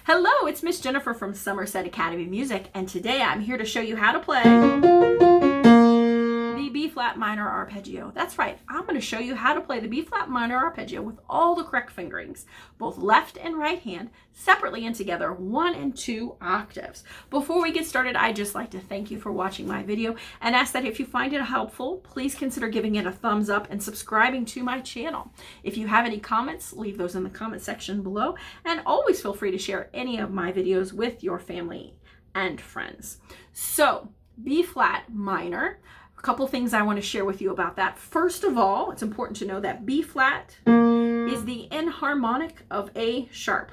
Hello, it's Miss Jenifer from Somerset Academy Music, and today I'm here to show you how to play the B-flat minor arpeggio. That's right, I'm going to show you how to play the B-flat minor arpeggio with all the correct fingerings, both left and right hand, separately and together, 1 and 2 octaves. Before we get started, I'd just like to thank you for watching my video and ask that if you find it helpful, please consider giving it a thumbs up and subscribing to my channel. If you have any comments, leave those in the comment section below, and always feel free to share any of my videos with your family and friends. So, B-flat minor. A couple things I want to share with you about that. First of all, it's important to know that B-flat is the enharmonic of A sharp.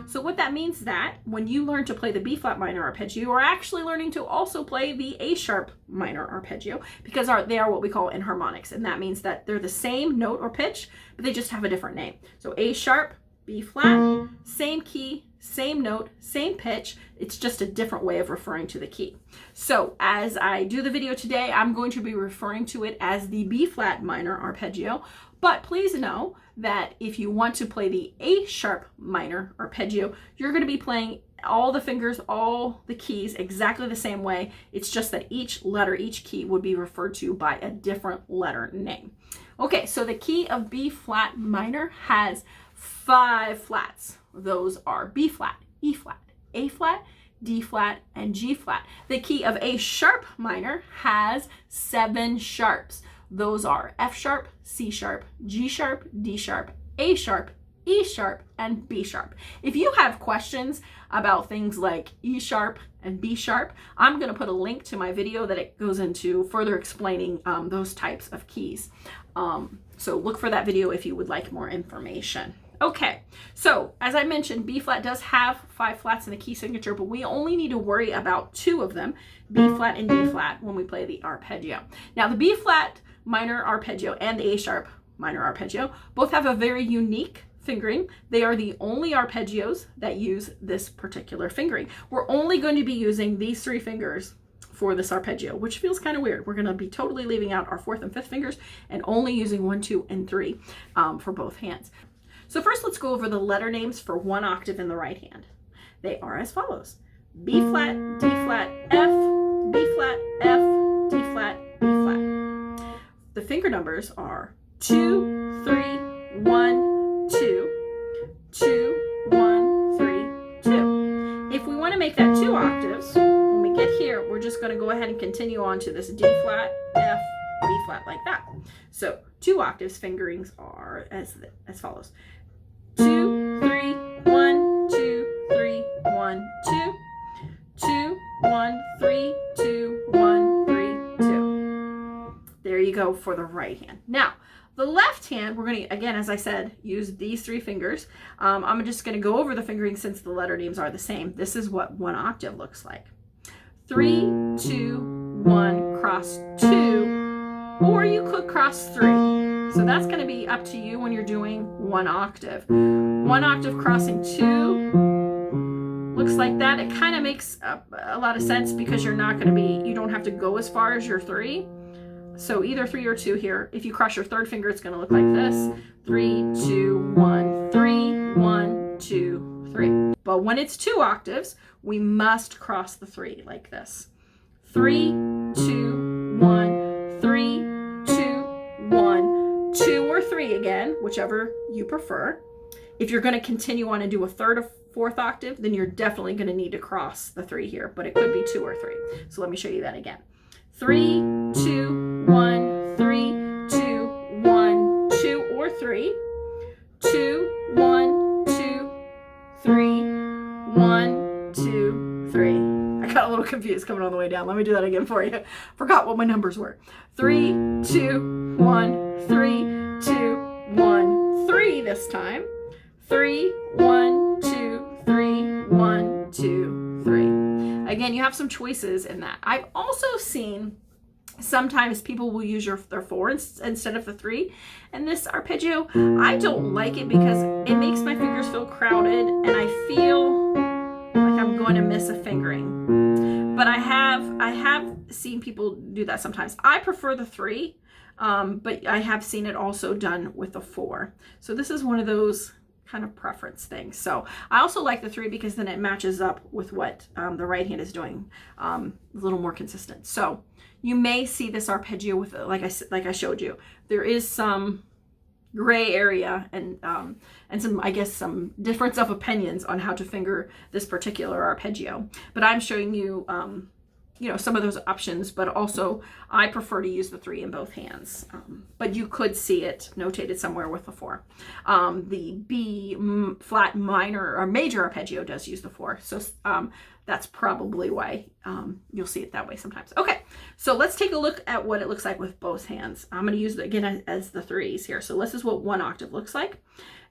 So what that means is that when you learn to play the B-flat minor arpeggio, you are actually learning to also play the A sharp minor arpeggio, because they are what we call enharmonics, and that means that they're the same note or pitch, but they just have a different name. So A sharp, B flat, same key, same note, same pitch. It's just a different way of referring to the key. So as I do the video today, I'm going to be referring to it as the B flat minor arpeggio. But please know that if you want to play the A sharp minor arpeggio, you're going to be playing all the fingers, all the keys exactly the same way. It's just that each letter, each key would be referred to by a different letter name. Okay, so the key of B flat minor has 5 flats. Those are B flat, E flat, A flat, D flat, and G flat. The key of A sharp minor has 7 sharps. Those are F sharp, C sharp, G sharp, D sharp, A sharp, E sharp, and B sharp. If you have questions about things like E sharp and B sharp, I'm going to put a link to my video that it goes into further explaining those types of keys. So look for that video if you would like more information. Okay, so as I mentioned, B flat does have 5 flats in the key signature, but we only need to worry about 2 of them, B flat and D flat, when we play the arpeggio. Now the B flat minor arpeggio and the A sharp minor arpeggio both have a very unique fingering. They are the only arpeggios that use this particular fingering. We're only going to be using these 3 fingers for this arpeggio, which feels kind of weird. We're going to be totally leaving out our 4th and 5th fingers and only using 1, 2, and 3 for both hands. So first, let's go over the letter names for 1 octave in the right hand. They are as follows: B flat, D flat, F, B flat, F, D flat, B flat. The finger numbers are 2, 3, 1, 2, 2, 1, 3, 2. If we want to make that 2 octaves, when we get here, we're just going to go ahead and continue on to this D flat, F, B flat, like that. So 2 octaves fingerings are as follows: 2, 3, 1, 2, 3, 1, 2, 2, 1, 3, 2, 1, 3, 2. There you go for the right hand. Now, the left hand, we're going to, again, as I said, use these 3 fingers. I'm just going to go over the fingering since the letter names are the same. This is what 1 octave looks like. 3, 2, 1, cross 2, or you could cross 3. So that's going to be up to you when you're doing 1 octave. 1 octave crossing 2 looks like that. It kind of makes a lot of sense because you're not going to be, you don't have to go as far as your 3. So either 3 or 2 here. If you cross your 3rd finger, it's going to look like this: 3, 2, 1, 3, 1, 2, 3. But when it's 2 octaves, we must cross the 3 like this: 3, 2, 1, 3, 2, 1, 2 or 3 again, whichever you prefer. If you're going to continue on and do a 3rd or 4th octave, then you're definitely going to need to cross the 3 here, but it could be 2 or 3. So let me show you that again. 3, 2, 1, 3, 2, 1, 2 or 3, 2, 1, 2, 3, 1, 2, 3. I got a little confused coming on the way down. Let me do that again for you. Forgot what my numbers were. 3, 2, 1, 3, 2, 1, 3 this time. 3, 1, 2, 3, 1, 2, 3. Again, you have some choices in that. I've also seen sometimes people will use their 4 instead of the 3. And this arpeggio, I don't like it because it makes my fingers feel crowded and I feel like I'm going to miss a fingering. But I have seen people do that sometimes. I prefer the 3, but I have seen it also done with the 4. So this is one of those kind of preference thing. So I also like the 3 because then it matches up with what the right hand is doing, a little more consistent. So you may see this arpeggio with, like I showed you, there is some gray area and some, I guess, some difference of opinions on how to finger this particular arpeggio. But I'm showing you, you know, some of those options, but also I prefer to use the 3 in both hands. But you could see it notated somewhere with the 4. The B flat minor or major arpeggio does use the 4. So that's probably why you'll see it that way sometimes. Okay, so let's take a look at what it looks like with both hands. I'm going to use it again as the 3s here. So this is what one octave looks like.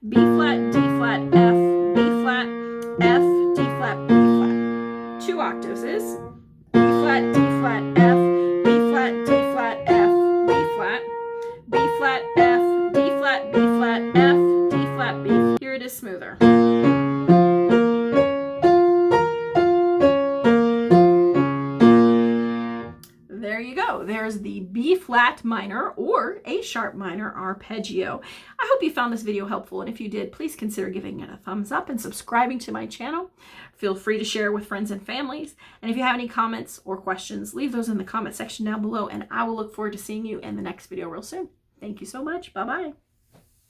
B flat, D flat, F, B flat, F, D flat, B flat. 2 octaves is B flat, D flat, F, B flat, D flat, F, B flat, B flat, F, D flat, B flat, F, D flat, B. Here it is smoother. There you go. There's the B flat minor or A sharp minor arpeggio. I hope you found this video helpful, and if you did, please consider giving it a thumbs up and subscribing to my channel. Feel free to share with friends and families. And if you have any comments or questions, leave those in the comment section down below, and I will look forward to seeing you in the next video real soon. Thank you so much. Bye-bye.